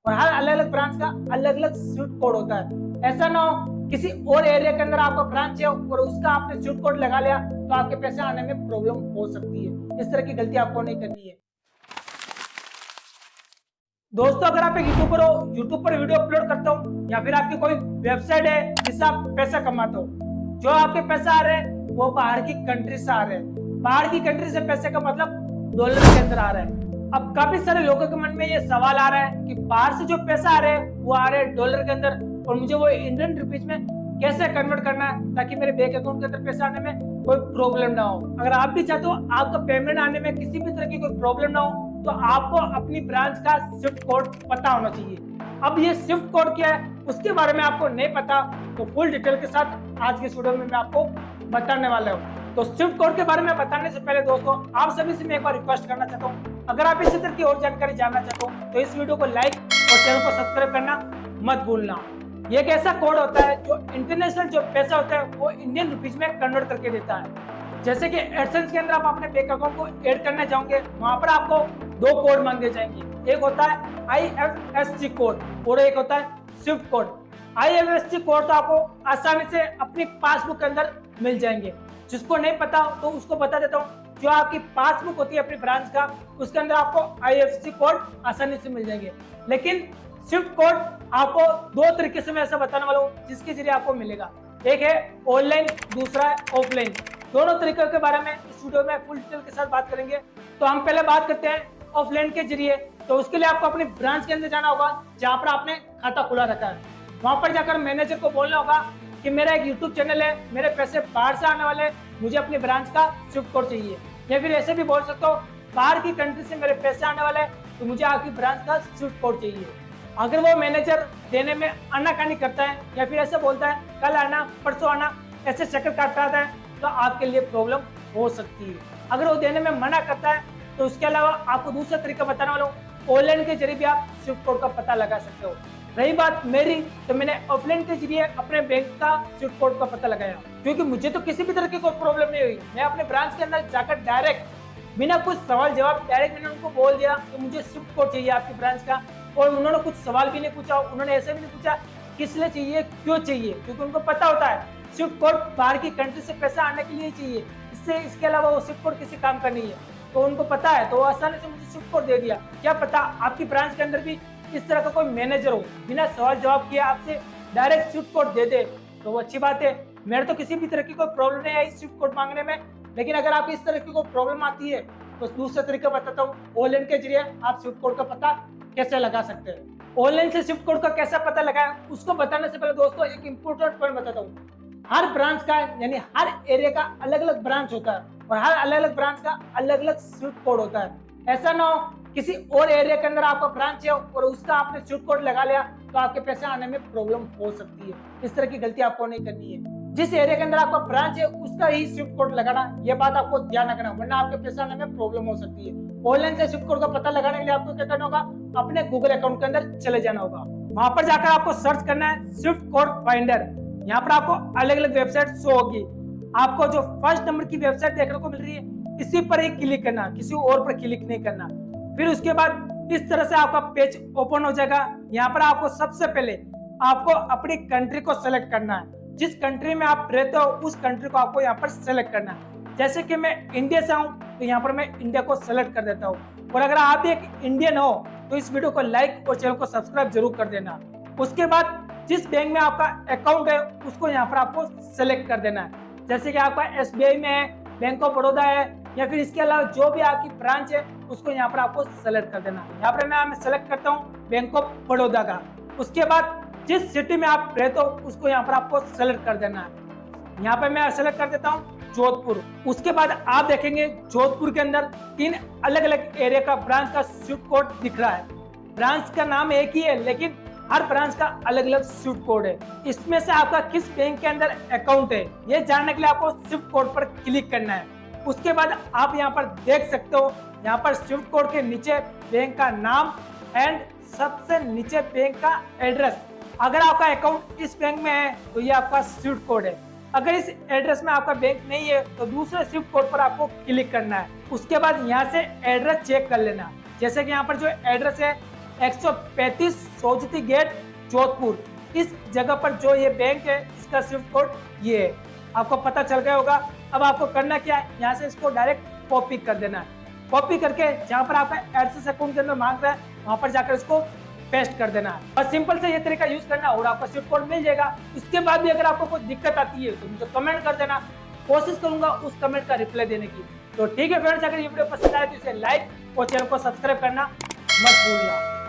और हर अलग अलग ब्रांच का अलग अलग स्विफ्ट कोड होता है। ऐसा ना हो किसी और एरिया के अंदर आपका ब्रांच है और उसका आपने स्विफ्ट कोड लगा लिया तो आपके पैसे आने में प्रॉब्लम हो सकती है। इस तरह की गलती आपको नहीं करनी है। दोस्तों, अगर आप एक यूट्यूबर हो, यूट्यूब पर वीडियो अपलोड करते हो या फिर आपकी कोई वेबसाइट है जिससे आप पैसा कमाते हो, जो आपके पैसा आ रहे हैं वो बाहर की कंट्री से आ रहे हैं। बाहर की कंट्री से पैसे का मतलब डॉलर के अंदर आ रहा है। अब काफी सारे लोगों के मन में ये सवाल आ रहा है कि बाहर से जो पैसा आ रहे हैं वो आ रहे हैं डॉलर के अंदर और मुझे वो इंडियन रुपीज में कैसे कन्वर्ट करना है ताकि मेरे बैंक अकाउंट के अंदर पैसा आने में कोई प्रॉब्लम ना हो। अगर आप भी चाहते हो आपका पेमेंट आने में किसी भी तरह की कोई प्रॉब्लम ना हो तो आपको अपनी ब्रांच का स्विफ्ट कोड पता होना चाहिए। अब ये स्विफ्ट कोड क्या है उसके बारे में आपको नहीं पता तो फुल डिटेल के साथ आज की वीडियो में मैं आपको बताने वाला हूँ। तो स्विफ्ट कोड के बारे में बताने से पहले दोस्तों आप सभी से मैं एक बार रिक्वेस्ट करना चाहता हूँ, अगर आप इसी तरह की और जानकारी जानना चाहते हो तो इस वीडियो को लाइक और चैनल को सब्सक्राइब करना मत भूलना। ये एक ऐसा कोड होता है जो इंटरनेशनल जो पैसा होता है वो इंडियन रुपीज में कन्वर्ट करके देता है। जैसे कि एडसेंस के अंदर आप अपने बैंक अकाउंट को ऐड करने जाओगे वहां पर आपको दो कोड मांगे जाएंगे, एक होता है IFSC कोड और एक होता है स्विफ्ट कोड। IFSC कोड तो आपको आसानी से अपनी पासबुक के अंदर मिल जाएंगे। जिसको नहीं पता तो उसको बता देता हूँ, जो आपकी पासबुक होती है अपनी ब्रांच का उसके अंदर आपको IFSC कोड आसानी से मिल जाएंगे। लेकिन स्विफ्ट कोड आपको दो तरीके से मैं ऐसा बताने वाला हूँ जिसके जरिए आपको मिलेगा, एक है ऑनलाइन, दूसरा है ऑफलाइन। दोनों तरीकों के बारे में इस वीडियो में फुल डिटेल के साथ बात करेंगे। तो हम पहले बात करते हैं ऑफलाइन के जरिए। तो उसके लिए आपको अपनी ब्रांच के अंदर जाना होगा जहां पर आपने खाता खुला रखा है। वहां पर जाकर मैनेजर को बोलना होगा कि मेरा एक यूट्यूब चैनल है, मेरे पैसे बाहर से आने वाले, मुझे अपनी ब्रांच का स्विफ्ट कोड चाहिए। या फिर ऐसे भी बोल सकते हो बाहर की कंट्री से मेरे पैसे आने वाले तो मुझे आपकी ब्रांच का स्विफ्ट कोड चाहिए। अगर वो मैनेजर देने में आनाकानी करता है या फिर ऐसे बोलता है कल आना, परसों आना, ऐसे चक्कर काटता है तो आपके लिए प्रॉब्लम हो सकती है। अगर वो देने में मना करता है तो उसके अलावा आपको दूसरा तरीका बताने वाला हूँ, ऑनलाइन के जरिए भी आप स्विफ्ट कोड का पता लगा सकते हो। रही बात मेरी तो मैंने ऑफलाइन के जरिए अपने बैंक का स्विफ्ट कोड का पता लगाया, क्योंकि मुझे तो किसी भी तरह की कोई प्रॉब्लम नहीं हुई। मैं अपने ब्रांच के अंदर जाकर डायरेक्ट बिना कुछ सवाल जवाब डायरेक्ट मैंने उनको बोल दिया कि मुझे स्विफ्ट कोड चाहिए आपकी ब्रांच का, और उन्होंने कुछ सवाल भी नहीं पूछा। उन्होंने ऐसे भी नहीं पूछा किस लिए चाहिए, क्यों चाहिए, क्योंकि उनको पता होता है स्विफ्ट कोड बाहर की कंट्री से पैसा आने के लिए चाहिए, इसके अलावा वो स्विफ्ट कोड किसी काम का नहीं है। तो उनको पता है तो वो आसानी से मुझे स्विफ्ट कोड दे दिया। क्या पता आपकी ब्रांच के अंदर भी इस तरह का कोई मैनेजर हो, बिना सवाल जवाब किए आपसे डायरेक्ट स्विफ्ट कोड दे दे तो वो अच्छी बात है। मेरे तो किसी भी तरह की कोई प्रॉब्लम नहीं आई स्विफ्ट कोड मांगने में। लेकिन अगर आपकी इस तरह की कोई प्रॉब्लम आती है तो दूसरा तरीका बताता हूँ, ऑनलाइन के जरिए आप स्विफ्ट कोड का पता कैसे लगा सकते हैं। ऑनलाइन से स्विफ्ट कोड का कैसे पता लगाएं उसको बताने से पहले दोस्तों एक इंपॉर्टेंट पॉइंट बताता हूँ। हर ब्रांच का यानी हर एरिया का अलग अलग ब्रांच होता है और हर अलग अलग ब्रांच का अलग अलग स्विफ्ट कोड होता है। ऐसा ना हो किसी और एरिया के अंदर आपका ब्रांच है और उसका आपने स्विफ्ट कोड लगा लिया तो आपके पैसे आने में प्रॉब्लम हो सकती है। इस तरह की गलती आपको नहीं करनी है। जिस एरिया के अंदर आपका ब्रांच है उसका ही स्विफ्ट कोड लगाना, ये बात आपको ध्यान रखना, वरना आपके पैसे आने में प्रॉब्लम हो सकती है। ऑनलाइन से स्विफ्ट कोड का पता लगाने के लिए आपको क्या करना होगा, अपने गूगल अकाउंट के अंदर चले जाना होगा। वहां पर जाकर आपको सर्च करना है स्विफ्ट कोड फाइंडर। यहाँ पर आपको अलग अलग वेबसाइट शो होगी। आपको जो फर्स्ट नंबर की वेबसाइट देखने को मिल रही है इसी पर ही क्लिक करना, किसी और पर क्लिक नहीं करना। फिर उसके बाद इस तरह से आपका पेज ओपन हो जाएगा। यहाँ पर आपको सबसे पहले आपको अपनी कंट्री को सेलेक्ट करना है। जिस कंट्री में आप रहते हो उस कंट्री को आपको यहाँ पर सेलेक्ट करना है। जैसे कि मैं इंडिया से हूँ तो यहाँ पर मैं इंडिया को सेलेक्ट कर देता हूँ। और अगर आप भी एक इंडियन हो तो इस वीडियो को लाइक और चैनल को सब्सक्राइब जरूर कर देना। उसके बाद जिस बैंक में आपका अकाउंट है उसको यहाँ पर आपको सेलेक्ट कर देना है। जैसे कि आपका SBI में है, बैंक ऑफ बड़ौदा है, या फिर इसके अलावा जो भी आपकी ब्रांच है उसको यहाँ पर आपको सेलेक्ट कर देना है। यहाँ पर मैं सेलेक्ट करता हूँ बैंक ऑफ बड़ौदा का। उसके बाद जिस सिटी में आप रहते हो उसको यहाँ पर आपको सेलेक्ट कर देना है। यहाँ पर मैं सेलेक्ट कर देता हूँ जोधपुर। उसके बाद आप देखेंगे जोधपुर के अंदर 3 अलग अलग एरिया का ब्रांच का स्विफ्ट कोड दिख रहा है। ब्रांच का नाम एक ही है लेकिन हर ब्रांच का अलग अलग स्विफ्ट कोड है। इसमें से आपका किस बैंक के अंदर अकाउंट है ये जानने के लिए आपको स्विफ्ट कोड पर क्लिक करना है। उसके बाद आप यहाँ पर देख सकते हो, यहाँ पर स्विफ्ट कोड के नीचे बैंक का नाम एंड सबसे नीचे बैंक का एड्रेस। अगर आपका अकाउंट इस बैंक में है तो ये आपका स्विफ्ट कोड है। अगर इस एड्रेस में आपका बैंक नहीं है तो दूसरे स्विफ्ट कोड पर आपको क्लिक करना है। उसके बाद यहाँ से एड्रेस चेक कर लेना। जैसे कि यहाँ पर जो एड्रेस है 135 सोजती गेट जोधपुर। इस जगह पर जो ये बैंक है इसका स्विफ्ट कोड ये है। आपको पता चल गया होगा। अब आपको करना क्या है, यहाँ से इसको डायरेक्ट कॉपी कर देना है। कॉपी करके जहाँ पर आपका एक्सेस अकाउंट के अंदर मांग रहा है वहां पर जाकर इसको पेस्ट कर देना है। बस सिंपल से ये तरीका यूज करना और आपका स्विफ्ट कोड मिल जाएगा। इसके बाद भी अगर आपको कोई दिक्कत आती है तो मुझे कमेंट कर देना, कोशिश करूंगा उस कमेंट का रिप्लाई देने की। तो ठीक है फ्रेंड्स, अगर ये वीडियो पसंद आए तो इसे लाइक और चैनल को सब्सक्राइब करना मत भूलना।